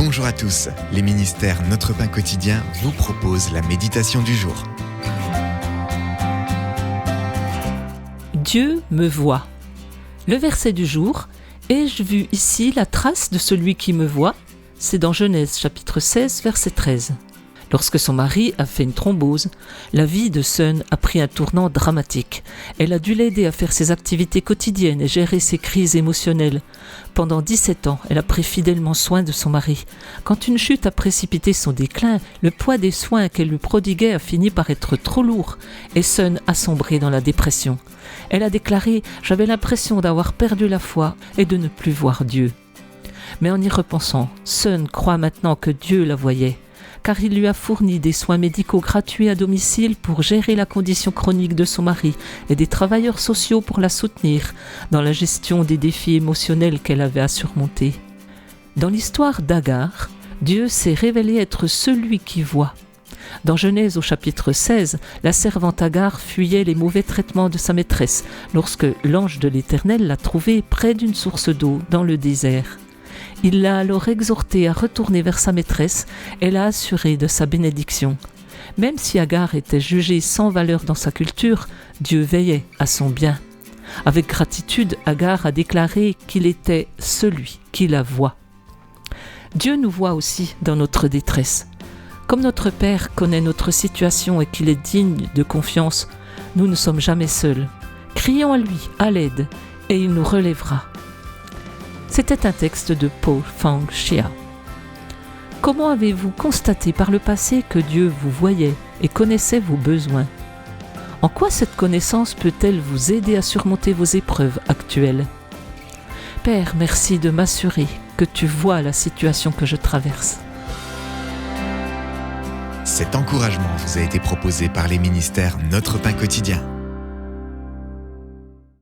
Bonjour à tous, les ministères Notre Pain Quotidien vous proposent la méditation du jour. Dieu me voit. Le verset du jour, ai-je vu ici la trace de celui qui me voit ? C'est dans Genèse chapitre 16, verset 13. Lorsque son mari a fait une thrombose, la vie de Sun a pris un tournant dramatique. Elle a dû l'aider à faire ses activités quotidiennes et gérer ses crises émotionnelles. Pendant 17 ans, elle a pris fidèlement soin de son mari. Quand une chute a précipité son déclin, le poids des soins qu'elle lui prodiguait a fini par être trop lourd et Sun a sombré dans la dépression. Elle a déclaré « J'avais l'impression d'avoir perdu la foi et de ne plus voir Dieu ». Mais en y repensant, Sun croit maintenant que Dieu la voyait, car il lui a fourni des soins médicaux gratuits à domicile pour gérer la condition chronique de son mari et des travailleurs sociaux pour la soutenir dans la gestion des défis émotionnels qu'elle avait à surmonter. Dans l'histoire d'Agar, Dieu s'est révélé être celui qui voit. Dans Genèse au chapitre 16, la servante Agar fuyait les mauvais traitements de sa maîtresse lorsque l'ange de l'Éternel l'a trouvée près d'une source d'eau dans le désert. Il l'a alors exhortée à retourner vers sa maîtresse et l'a assurée de sa bénédiction. Même si Agar était jugée sans valeur dans sa culture, Dieu veillait à son bien. Avec gratitude, Agar a déclaré qu'il était celui qui la voit. Dieu nous voit aussi dans notre détresse. Comme notre Père connaît notre situation et qu'il est digne de confiance, nous ne sommes jamais seuls. Crions à lui, à l'aide, et il nous relèvera. C'était un texte de Paul Fang Chia. Comment avez-vous constaté par le passé que Dieu vous voyait et connaissait vos besoins ? En quoi cette connaissance peut-elle vous aider à surmonter vos épreuves actuelles ? Père, merci de m'assurer que tu vois la situation que je traverse. Cet encouragement vous a été proposé par les ministères Notre Pain Quotidien.